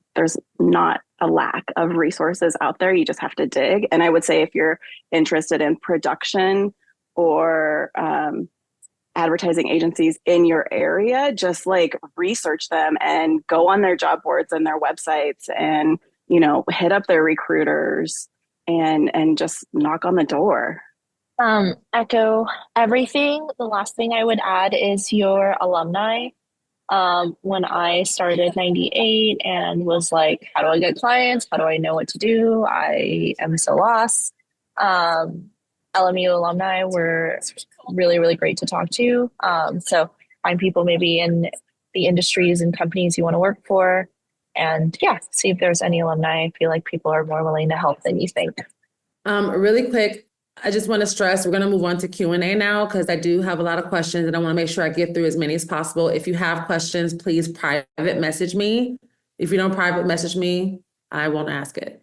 not a lack of resources out there. You just have to dig. And I would say if you're interested in production or advertising agencies in your area, just like research them and go on their job boards and their websites and, hit up their recruiters and just knock on the door. Echo everything. The last thing I would add is your alumni. When I started 98 and was like, how do I get clients? How do I know what to do? I am so lost. LMU alumni were really, really great to talk to. So find people maybe in the industries and companies you want to work for. And yeah, see if there's any alumni. I feel like people are more willing to help than you think. Really quick, I just want to stress, we're going to move on to Q&A now because I do have a lot of questions and I want to make sure I get through as many as possible. If you have questions, please private message me. If you don't private message me, I won't ask it.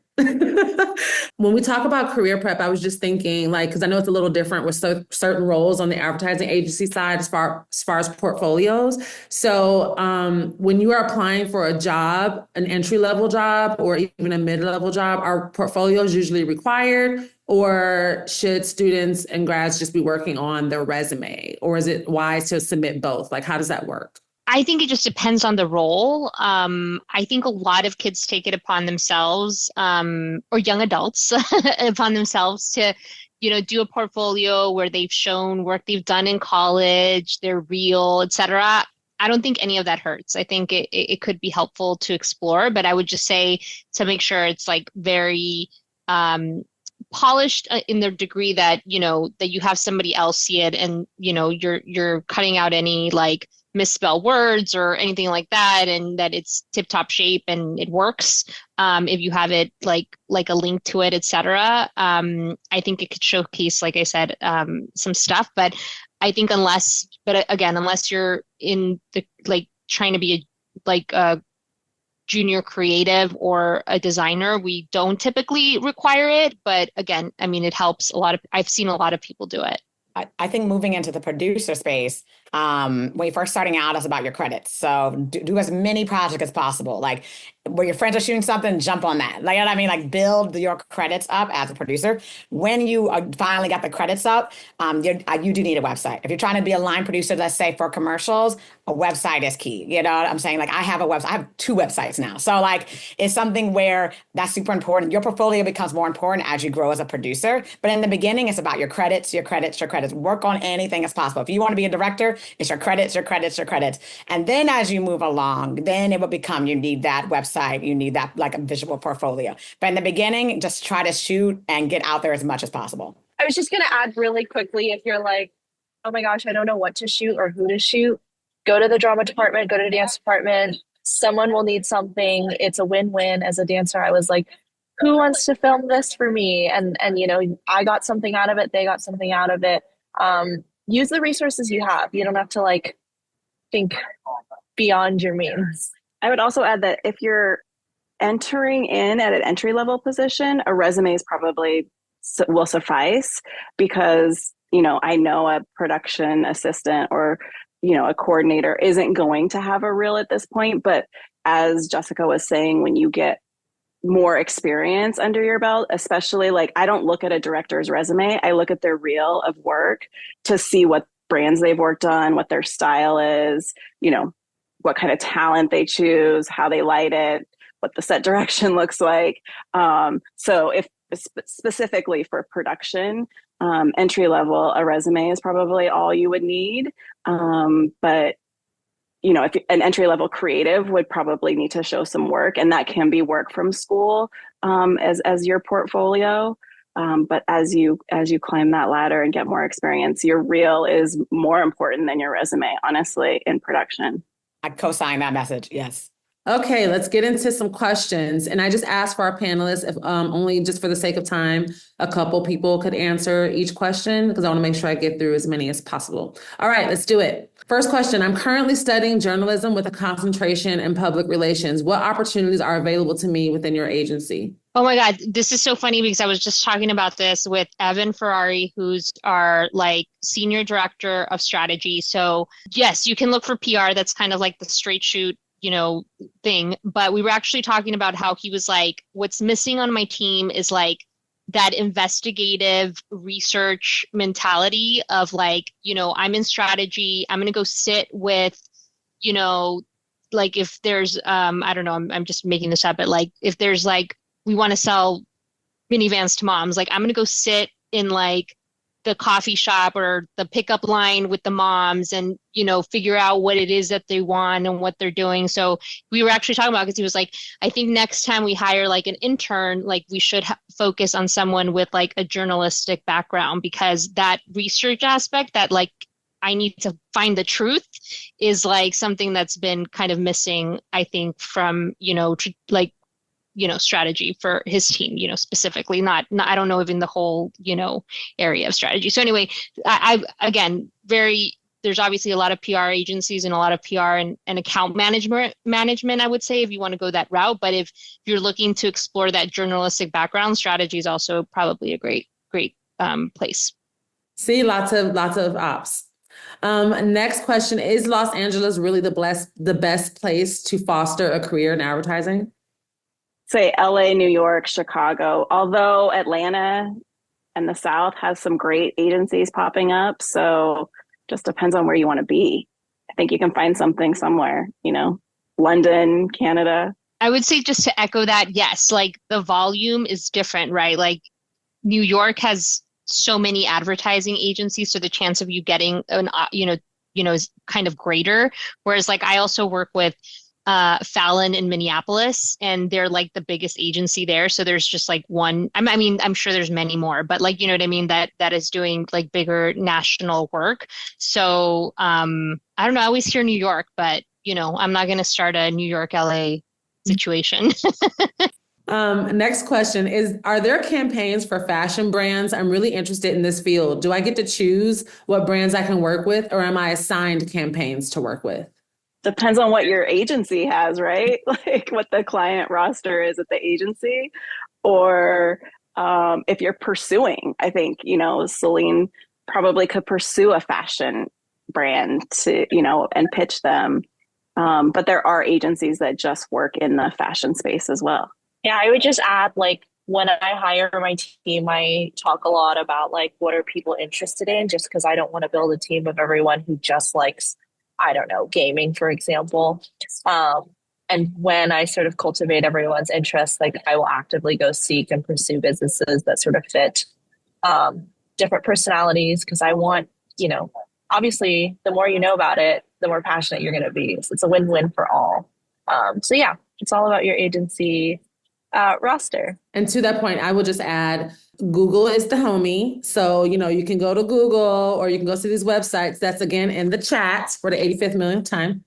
When we talk about career prep, I was just thinking, because I know it's a little different with certain roles on the advertising agency side as far as portfolios. So when you are applying for a job, an entry-level job or even a mid-level job, are portfolios usually required? Or should students and grads just be working on their resume? Or is it wise to submit both? How does that work? I think it just depends on the role. I think a lot of kids take it upon themselves, or young adults upon themselves to, do a portfolio where they've shown work they've done in college, they're real, et cetera. I don't think any of that hurts. I think it could be helpful to explore, but I would just say to make sure it's very polished in the degree that, that you have somebody else see it and, you're cutting out any misspell words or anything like that, and that it's tip-top shape and it works. If you have it like a link to it, etc. I think it could showcase, like I said, some stuff. But I think unless you're in the trying to be a junior creative or a designer, we don't typically require it. But again, it helps a lot. I've seen a lot of people do it. I think moving into the producer space, when you're first starting out, it's about your credits. So do as many projects as possible. Where your friends are shooting something, jump on that. You know what I mean? Build your credits up as a producer. When you finally got the credits up, you do need a website. If you're trying to be a line producer, let's say for commercials, a website is key. You know what I'm saying? I have a website. I have 2 websites now. So it's something where that's super important. Your portfolio becomes more important as you grow as a producer. But in the beginning, it's about your credits, your credits, your credits. Work on anything as possible. If you want to be a director, it's your credits, your credits, your credits. And then as you move along, then it will become, you need that website. You need that a visual portfolio. But in the beginning, just try to shoot and get out there as much as possible. I was just going to add really quickly, if you're oh my gosh, I don't know what to shoot or who to shoot, go to the drama department, go to the dance department. Someone will need something. It's a win-win. As a dancer, I was who wants to film this for me? And I got something out of it. They got something out of it. Use the resources you have. You don't have to think beyond your means. I would also add that if you're entering in at an entry-level position, a resume is probably will suffice because, I know a production assistant or, a coordinator isn't going to have a reel at this point. But as Jessica was saying, when you get more experience under your belt, especially I don't look at a director's resume, I look at their reel of work to see what brands they've worked on, what their style is, what kind of talent they choose, how they light it, what the set direction looks like. So if specifically for production, entry level, a resume is probably all you would need. But if an entry level creative would probably need to show some work, and that can be work from school as your portfolio. But as you climb that ladder and get more experience, your reel is more important than your resume, honestly, in production. I co-sign that message. Yes. Okay, let's get into some questions. And I just asked for our panelists, if only just for the sake of time, a couple people could answer each question, because I want to make sure I get through as many as possible. All right, let's do it. First question, I'm currently studying journalism with a concentration in public relations. What opportunities are available to me within your agency? Oh my God, this is so funny because I was just talking about this with Evan Ferrari, who's our like senior director of strategy. So yes, you can look for PR. That's kind of like the straight shoot, thing. But we were actually talking about how he was like, what's missing on my team is like that investigative research mentality of like, I'm in strategy. I'm going to go sit with, like if there's, I don't know, I'm just making this up, but like if there's like, we want to sell minivans to moms, like I'm going to go sit in like the coffee shop or the pickup line with the moms and, figure out what it is that they want and what they're doing. So we were actually talking about, because he was like, I think next time we hire like an intern, like we should focus on someone with like a journalistic background, because that research aspect that like I need to find the truth is like something that's been kind of missing, I think, from, strategy for his team, specifically, not, I don't know, even the whole, area of strategy. So anyway, I again, there's obviously a lot of PR agencies and a lot of PR and account management, I would say, if you want to go that route. But if you're looking to explore that journalistic background, strategy is also probably a great place. See, lots of ops. Next question, is Los Angeles really the best place to foster a career in advertising? Say LA, New York, Chicago, although Atlanta and the South has some great agencies popping up. So just depends on where you want to be. I think you can find something somewhere, London, Canada. I would say, just to echo that, yes, like the volume is different, right? Like New York has so many advertising agencies, so the chance of you getting is kind of greater. Whereas like I also work with Fallon in Minneapolis, and they're like the biggest agency there. So there's just like one, I mean, I'm sure there's many more, but like, you know what I mean? That is doing like bigger national work. So I don't know, I always hear New York, but I'm not going to start a New York, LA situation. Next question is, are there campaigns for fashion brands? I'm really interested in this field. Do I get to choose what brands I can work with, or am I assigned campaigns to work with? Depends on what your agency has, right? Like what the client roster is at the agency, or if you're pursuing, I think, Celine probably could pursue a fashion brand to, and pitch them. But there are agencies that just work in the fashion space as well. Yeah, I would just add, like, when I hire my team, I talk a lot about like, what are people interested in? Just because I don't want to build a team of everyone who just likes, I don't know, gaming, for example. And when I sort of cultivate everyone's interests, like I will actively go seek and pursue businesses that sort of fit different personalities, because I want, obviously the more you know about it, the more passionate you're going to be. So it's a win-win for all. So yeah, it's all about your agency roster. And to that point, I will just add, Google is the homie. So, you can go to Google or you can go to these websites. That's again in the chat for the 85th millionth time.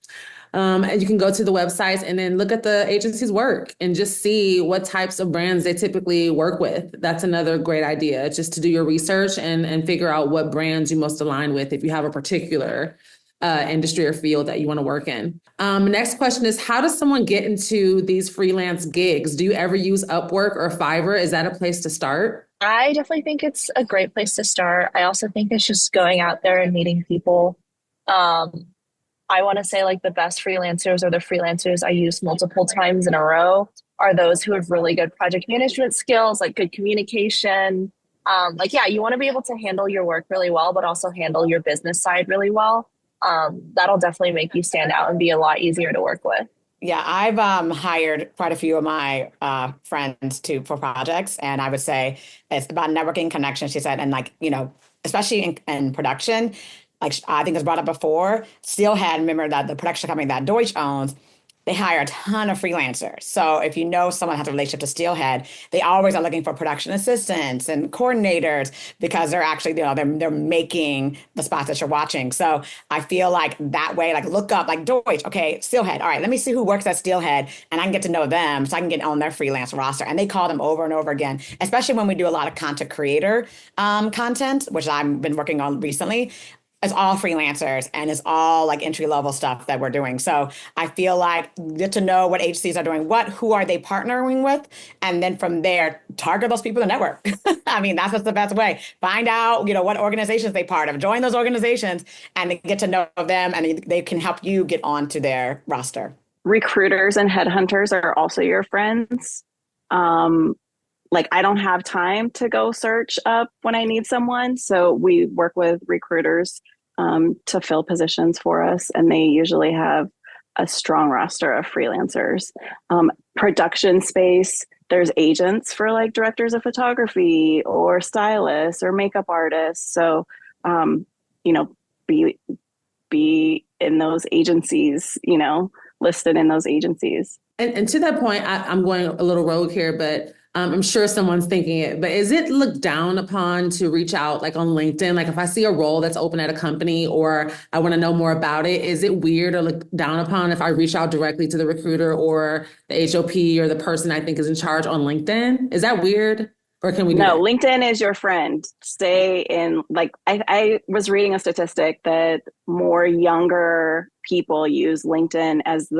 And you can go to the websites and then look at the agency's work and just see what types of brands they typically work with. That's another great idea, just to do your research and figure out what brands you most align with if you have a particular industry or field that you want to work in. Next question is, how does someone get into these freelance gigs? Do you ever use Upwork or Fiverr? Is that a place to start? I definitely think it's a great place to start. I also think it's just going out there and meeting people. I want to say like the best freelancers, or the freelancers I use multiple times in a row, are those who have really good project management skills, like good communication. You want to be able to handle your work really well, but also handle your business side really well. That'll definitely make you stand out and be a lot easier to work with. Yeah, I've hired quite a few of my friends for projects, and I would say it's about networking connections, she said, and like, especially in production, like I think it was brought up before, Steelhead, remember that the production company that Deutsch owns, they hire a ton of freelancers. So if you know someone has a relationship to Steelhead, they always are looking for production assistants and coordinators because they're actually, they're making the spots that you're watching. So I feel like that way, like look up like Deutsch, okay, Steelhead. All right, let me see who works at Steelhead and I can get to know them so I can get on their freelance roster. And they call them over and over again, especially when we do a lot of content creator content, which I've been working on recently. It's all freelancers and it's all like entry level stuff that we're doing. So I feel like get to know what agencies are doing, who are they partnering with, and then from there target those people in the network. I mean, that's just the best way. Find out, what organizations they part of, join those organizations, and get to know them, and they can help you get onto their roster. Recruiters and headhunters are also your friends. Like I don't have time to go search up when I need someone. So we work with recruiters to fill positions for us. And they usually have a strong roster of freelancers. Production space, there's agents for like directors of photography or stylists or makeup artists. So, be in those agencies, listed in those agencies. And to that point, I'm going a little rogue here, but I'm sure someone's thinking it, but is it looked down upon to reach out like on LinkedIn? Like if I see a role that's open at a company or I want to know more about it, is it weird or looked down upon if I reach out directly to the recruiter or the HOP or the person I think is in charge on LinkedIn? Is that weird? Or can we do No, that? LinkedIn is your friend. Stay in, like, I was reading a statistic that more younger people use LinkedIn as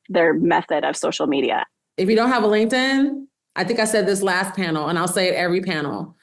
their method of social media. If you don't have a LinkedIn, I think I said this last panel, and I'll say it every panel.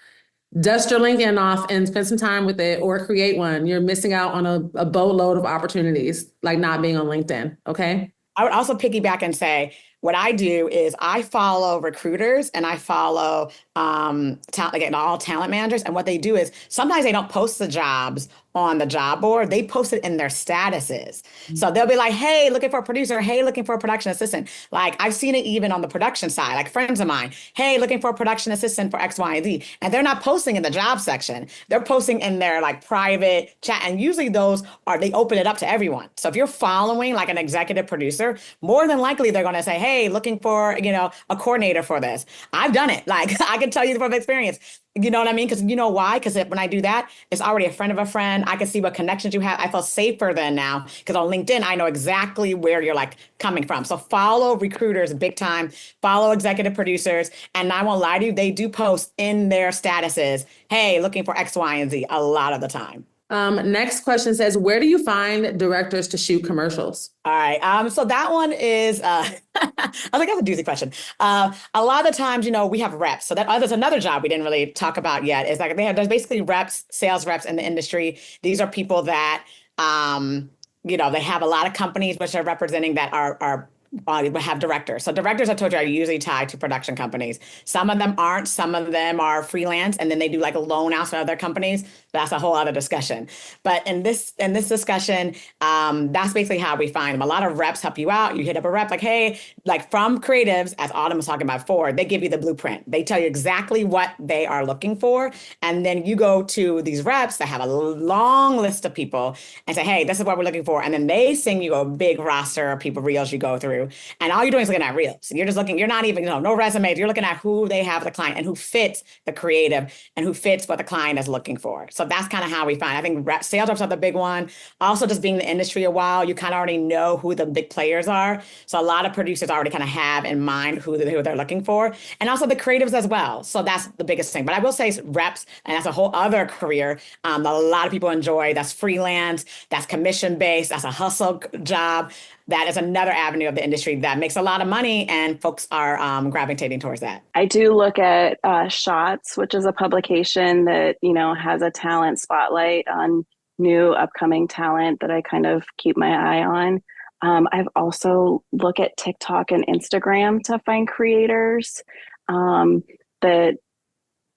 Dust your LinkedIn off and spend some time with it or create one. You're missing out on a boatload of opportunities, like not being on LinkedIn, okay? I would also piggyback and say, what I do is I follow recruiters and I follow all talent managers. And what they do is sometimes they don't post the jobs on the job board. They post it in their statuses. So they'll be like, hey, looking for a producer. Hey, looking for a production assistant. Like I've seen it even on the production side, like friends of mine. Hey, looking for a production assistant for X, Y, and Z. And they're not posting in the job section. They're posting in their like private chat. And usually they open it up to everyone. So if you're following like an executive producer, more than likely they're going to say, hey, looking for, a coordinator for this. I've done it. Like I can tell you from experience. You know what I mean? Because you know why? Because when I do that, it's already a friend of a friend. I can see what connections you have. I feel safer than now because on LinkedIn, I know exactly where you're like coming from. So follow recruiters big time, follow executive producers. And I won't lie to you, they do post in their statuses, hey, looking for X, Y, and Z a lot of the time. Next question says, where do you find directors to shoot commercials? All right. So that one is, I think that's a doozy question. A lot of the times, we have reps. So there's another job we didn't really talk about yet. Is like there's basically reps, sales reps in the industry. These are people that, they have a lot of companies which are representing that are have directors. So directors, I told you, are usually tied to production companies. Some of them aren't. Some of them are freelance, and then they do like a loan out to other companies. That's a whole other discussion. But in this discussion, that's basically how we find them. A lot of reps help you out. You hit up a rep like, hey, like from creatives, as Autumn was talking about before, they give you the blueprint. They tell you exactly what they are looking for. And then you go to these reps that have a long list of people and say, hey, this is what we're looking for. And then they sing you a big roster of people, reels you go through. And all you're doing is looking at reels. You're just looking, you're not even, no resumes. You're looking at who they have the client and who fits the creative and who fits what the client is looking for. So that's kind of how we find. I think sales reps are the big one. Also, just being in the industry a while, you kind of already know who the big players are. So a lot of producers already kind of have in mind who they're looking for. And also the creatives as well. So that's the biggest thing. But I will say reps, and that's a whole other career that a lot of people enjoy. That's freelance, that's commission-based, that's a hustle job. That is another avenue of the industry that makes a lot of money, and folks are gravitating towards that. I do look at Shots, which is a publication that, has a talent spotlight on new upcoming talent that I kind of keep my eye on. I've also looked at TikTok and Instagram to find creators that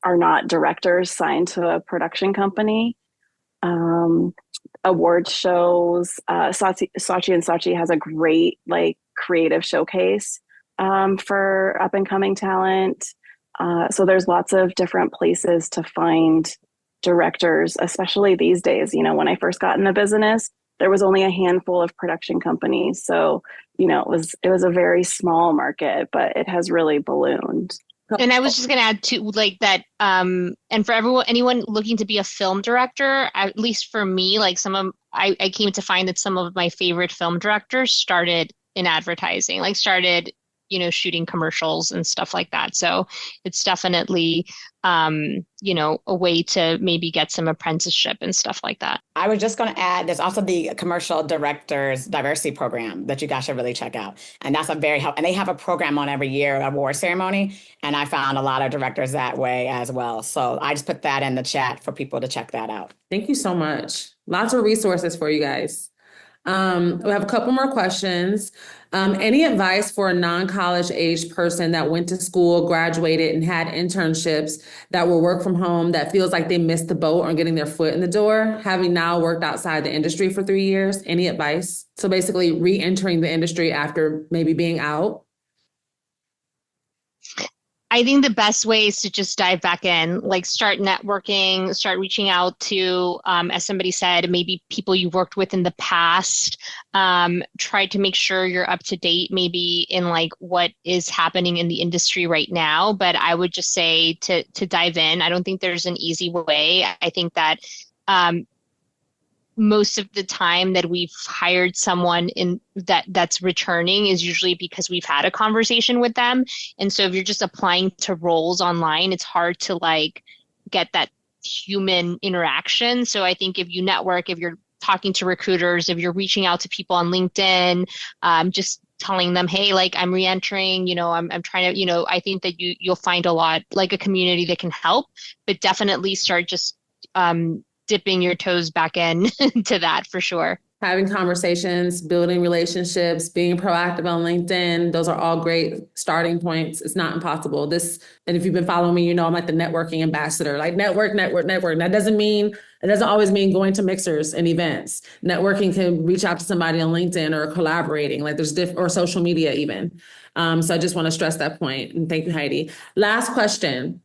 are not directors signed to a production company. Award shows. Saatchi Saatchi has a great creative showcase for up and coming talent. So there's lots of different places to find directors, especially these days. You know, when I first got into business, there was only a handful of production companies. So, you know, it was a very small market, but it has really ballooned. And I was just going to add to like that, and for anyone looking to be a film director, at least for me, like I came to find that some of my favorite film directors started in advertising, like started, shooting commercials and stuff like that. So it's definitely, a way to maybe get some apprenticeship and stuff like that. I was just going to add, there's also the Commercial Directors Diversity Program that you guys should really check out. And that's and they have a program on every year, award ceremony. And I found a lot of directors that way as well. So I just put that in the chat for people to check that out. Thank you so much. Lots of resources for you guys. We have a couple more questions. Any advice for a non-college age person that went to school, graduated, and had internships that will work from home that feels like they missed the boat on getting their foot in the door, having now worked outside the industry for 3 years? Any advice? So basically re-entering the industry after maybe being out. I think the best way is to just dive back in, like start networking, start reaching out to, as somebody said, maybe people you worked with in the past. Try to make sure you're up to date, maybe in like what is happening in the industry right now. But I would just say to dive in. I don't think there's an easy way. I think that most of the time that we've hired someone in that's returning is usually because we've had a conversation with them. And so if you're just applying to roles online, it's hard to like get that human interaction. So I think if you network, if you're talking to recruiters, if you're reaching out to people on LinkedIn, just telling them, hey, like I'm reentering, I'm trying to, I think that you'll find a lot, like a community that can help, but definitely start just, dipping your toes back in to that for sure. Having conversations, building relationships, being proactive on LinkedIn, those are all great starting points. It's not impossible. And if you've been following me, I'm like the networking ambassador, like network. That doesn't always mean going to mixers and events. Networking can reach out to somebody on LinkedIn or collaborating, like there's or social media even. So I just want to stress that point. And thank you, Heidi. Last question.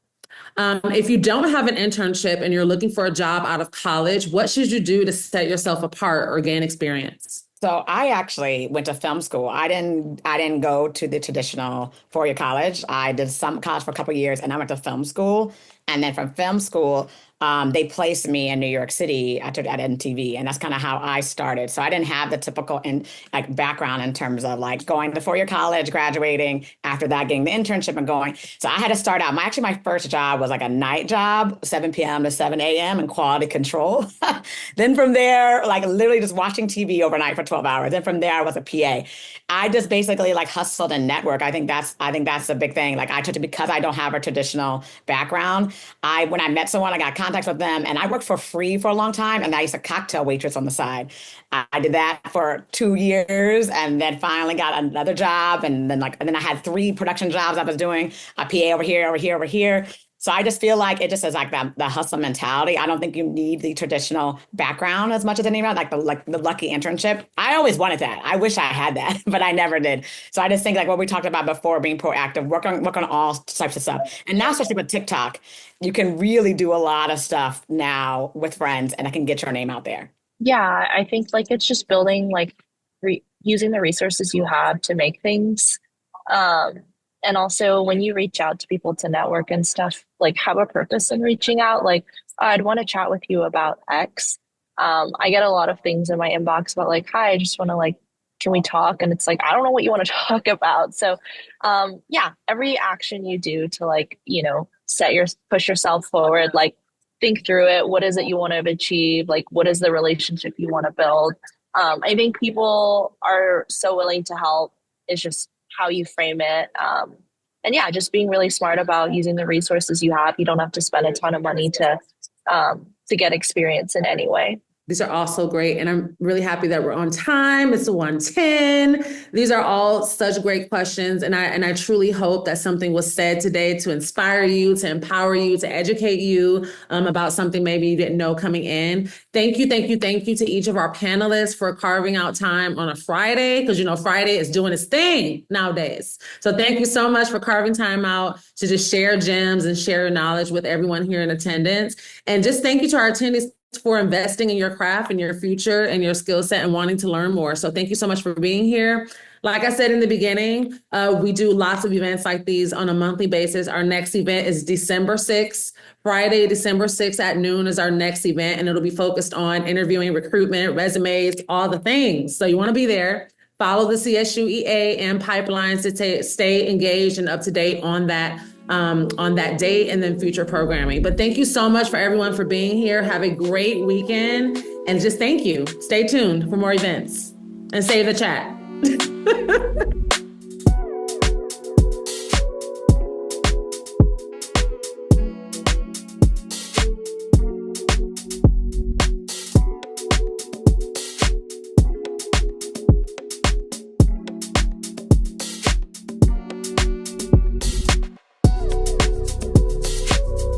If you don't have an internship and you're looking for a job out of college, what should you do to set yourself apart or gain experience? So I actually went to film school. I didn't go to the traditional four-year college. I did some college for a couple of years, and I went to film school. And then from film school, they placed me in New York City at MTV, and that's kind of how I started. So I didn't have the typical background in terms of like going to four-year college, graduating, after that getting the internship and going. So I had to start out. My first job was like a night job, 7 p.m. to 7 a.m. in quality control. Then from there, like literally just watching TV overnight for 12 hours. Then from there, I was a PA. I just basically like hustled and network. I think that's a big thing. Like I took it because I don't have a traditional background. When I met someone, I got contacts with them, and I worked for free for a long time, and I used to cocktail waitress on the side. I did that for 2 years, and then finally got another job, and then I had 3 production jobs I was doing, a PA over here. So I just feel like it just is like the hustle mentality. I don't think you need the traditional background as much as anyone, like the lucky internship. I always wanted that. I wish I had that, but I never did. So I just think like what we talked about before, being proactive, work on all types of stuff. And now, especially with TikTok, you can really do a lot of stuff now with friends, and I can get your name out there. Yeah, I think like it's just building like using the resources you have to make things. And also when you reach out to people to network and stuff, like have a purpose in reaching out. Like, I'd want to chat with you about X. I get a lot of things in my inbox about like, hi, I just want to like, can we talk? And it's like, I don't know what you want to talk about. So yeah, every action you do to like, push yourself forward, like think through it. What is it you want to achieve? Like, what is the relationship you want to build? I think people are so willing to help. It's just how you frame it. And yeah, just being really smart about using the resources you have. You don't have to spend a ton of money to get experience in any way. These are also great. And I'm really happy that we're on time. It's 1:10. These are all such great questions. And I truly hope that something was said today to inspire you, to empower you, to educate you about something maybe you didn't know coming in. Thank you to each of our panelists for carving out time on a Friday, because Friday is doing its thing nowadays. So thank you so much for carving time out to just share gems and share knowledge with everyone here in attendance. And just thank you to our attendees for investing in your craft and your future and your skill set and wanting to learn more. So thank you so much for being here. Like I said in the beginning, we do lots of events like these on a monthly basis. Our next event is December 6th. Friday, December 6th at noon is our next event, and it'll be focused on interviewing, recruitment, resumes, all the things. So you want to be there. Follow the CSUEA and pipelines to stay engaged and up to date on that date and then future programming. But thank you so much for everyone for being here. Have a great weekend, and just thank you. Stay tuned for more events and save the chat.